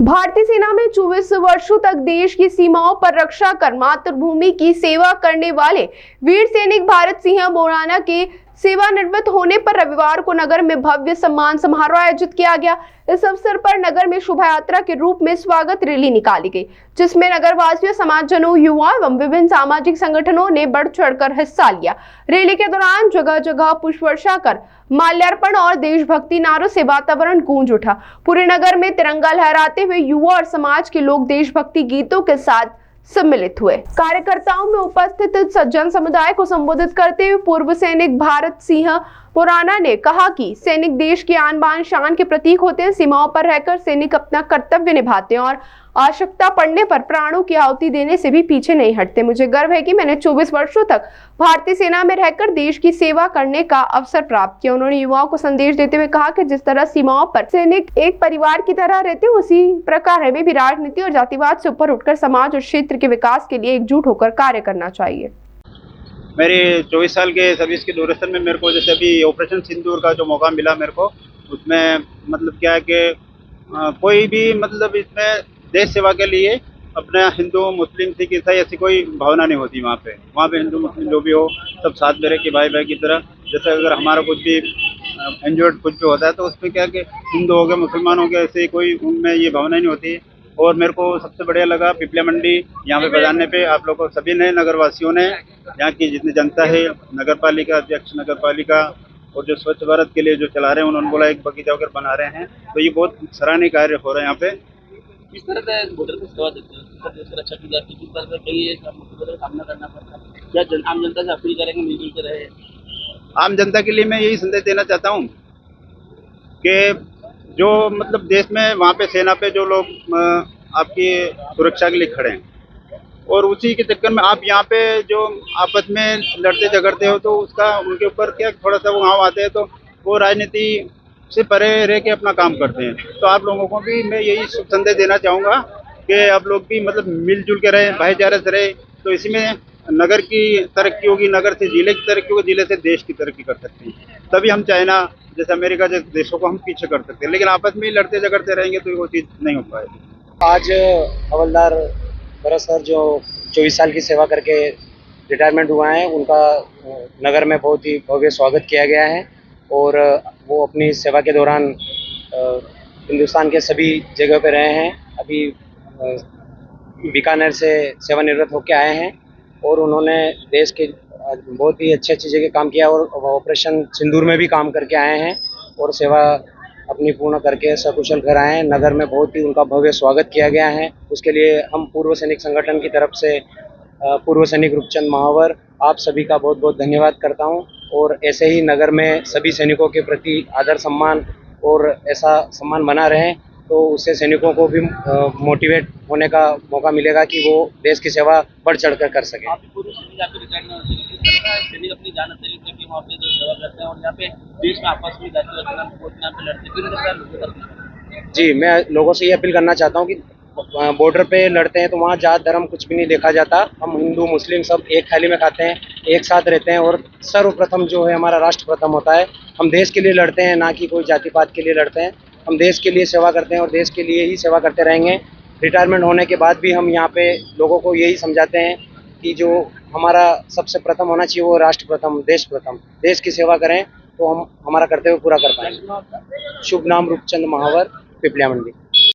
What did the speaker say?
भारतीय सेना में 24 वर्षों तक देश की सीमाओं पर रक्षा कर मातृभूमि की सेवा करने वाले वीर सैनिक भारत सिंह बोराना के सेवानिवृत्त होने पर रविवार को नगर में भव्य सम्मान समारोह आयोजित किया गया। इस अवसर पर नगर में शोभा यात्रा के रूप में स्वागत रैली निकाली गई, जिसमें नगर वासियों, समाजजनों, युवा एवं विभिन्न सामाजिक संगठनों ने बढ़ चढ़कर हिस्सा लिया। रैली के दौरान जगह जगह पुष्प वर्षा कर माल्यार्पण और देशभक्ति नारों से वातावरण गूंज उठा। पूरे नगर में तिरंगा लहराते हुए युवा और समाज के लोग देशभक्ति गीतों के साथ सम्मिलित हुए। कार्यकर्ताओं में उपस्थित जन समुदाय को संबोधित करते हुए पूर्व सैनिक भारत सिंह बोराना ने कहा कि सैनिक देश की आन बान शान के प्रतीक होते हैं। सीमाओं पर रहकर सैनिक अपना कर्तव्य निभाते हैं और आवश्यकता पड़ने पर प्राणों की आहुति देने से भी पीछे नहीं हटते। मुझे गर्व है कि मैंने 24 वर्षों तक भारतीय सेना में रहकर देश की सेवा करने का अवसर प्राप्त किया। उन्होंने युवाओं को संदेश देते हुए कहा कि जिस तरह सीमाओं पर सैनिक एक परिवार की तरह रहते हैं, उसी प्रकार हमें भी राजनीति और जातिवाद से ऊपर उठकर समाज और क्षेत्र के विकास के लिए एकजुट होकर कार्य करना चाहिए। मेरे 24 साल के सर्विस के ड्यूरेशन में मेरे को जैसे अभी ऑपरेशन सिंदूर का जो मौका मिला मेरे को, उसमें मतलब क्या है कि कोई भी मतलब इसमें देश सेवा के लिए अपना हिंदू, मुस्लिम, सिख, ईसाई ऐसी कोई भावना नहीं होती। वहाँ पे हिंदू मुस्लिम जो भी हो सब साथ में रह के भाई भाई की तरह। जैसे अगर हमारा कुछ भी इंजर्ड कुछ भी होता है तो उसमें क्या है कि हिंदू हो गए, मुसलमान हो गए, ऐसे कोई उनमें ये भावना नहीं होती। और मेरे को सबसे बढ़िया लगा पिपलिया मंडी यहाँ पे बजाने पे आप लोगों को सभी ने, नगरवासियों ने, यहाँ की जितनी जनता है, नगर पालिका अध्यक्ष, नगर पालिका और जो स्वच्छ भारत के लिए जो चला रहे हैं, उन्होंने बोला एक बगीचा वगैरह बना रहे हैं, तो ये बहुत सराहनीय कार्य हो रहा है यहाँ पे। किस तरह से बॉर्डर पर सेवा देते हैं, देश की रक्षा की जाती है, किस तरह से कई मुद्दों का सामना करना पड़ता है, क्या आम जनता से अपील करेंगे मिलजुल के रहे? आम जनता के लिए मैं यही संदेश देना चाहता हूँ कि जो मतलब देश में वहाँ पे सेना पे जो लोग आपकी सुरक्षा के लिए खड़े हैं और उसी के चक्कर में आप यहाँ पे जो आपस में लड़ते झगड़ते हो तो उसका उनके ऊपर क्या थोड़ा सा वो गाँव आते हैं तो वो राजनीति से परे रह के अपना काम करते हैं। तो आप लोगों को भी मैं यही संदेश देना चाहूँगा कि आप लोग भी मतलब मिलजुल के रहें, भाईचारे से रहे, तो इसी में नगर की तरक्की होगी, नगर से जिले की तरक्की होगी, जिले से देश की तरक्की कर सकते हैं। तभी हम चाइना जैसे अमेरिका जैसे देशों को हम पीछे कर सकते हैं, लेकिन आपस में ही लड़ते झगड़ते रहेंगे तो वो चीज़ नहीं हो पाएगी। आज हवलदार भरत सर जो 24 साल की सेवा करके रिटायरमेंट हुआ है, उनका नगर में बहुत ही भव्य स्वागत किया गया है और वो अपनी सेवा के दौरान हिंदुस्तान के सभी जगह पे रहे हैं। अभी बीकानेर से सेवानिवृत्त होकर आए हैं और उन्होंने देश के बहुत ही अच्छी जगह काम किया और ऑपरेशन सिंदूर में भी काम करके आए हैं और सेवा अपनी पूर्ण करके सकुशल घर आए हैं। नगर में बहुत ही उनका भव्य स्वागत किया गया है। उसके लिए हम पूर्व सैनिक संगठन की तरफ से पूर्व सैनिक रूपचंद महावर आप सभी का बहुत बहुत धन्यवाद करता हूं और ऐसे ही नगर में सभी सैनिकों के प्रति आदर सम्मान और ऐसा सम्मान बना रहे तो उससे सैनिकों को भी मोटिवेट होने का मौका मिलेगा कि वो देश की सेवा बढ़ चढ़कर कर सके। सैनिक अपनी जान करके वहाँ पे जो सेवा करते हैं और यहाँ पे देश में आपस में जाती लड़ते। जी, मैं लोगों से ये अपील करना चाहता हूँ कि बॉर्डर पे लड़ते हैं तो वहाँ जात धर्म कुछ भी नहीं देखा जाता। हम हिंदू मुस्लिम सब एक थाली में खाते हैं, एक साथ रहते हैं और सर्वप्रथम जो है हमारा राष्ट्र प्रथम होता है। हम देश के लिए लड़ते हैं, ना कि कोई जाति पात के लिए लड़ते हैं। हम देश के लिए सेवा करते हैं और देश के लिए ही सेवा करते रहेंगे। रिटायरमेंट होने के बाद भी हम यहाँ पे लोगों को यही समझाते हैं कि जो हमारा सबसे प्रथम होना चाहिए वो राष्ट्र प्रथम, देश प्रथम। देश की सेवा करें तो हम हमारा कर्तव्य पूरा कर पाएंगे। शुभ नाम रूपचंद महावर, पिपलिया मंडी।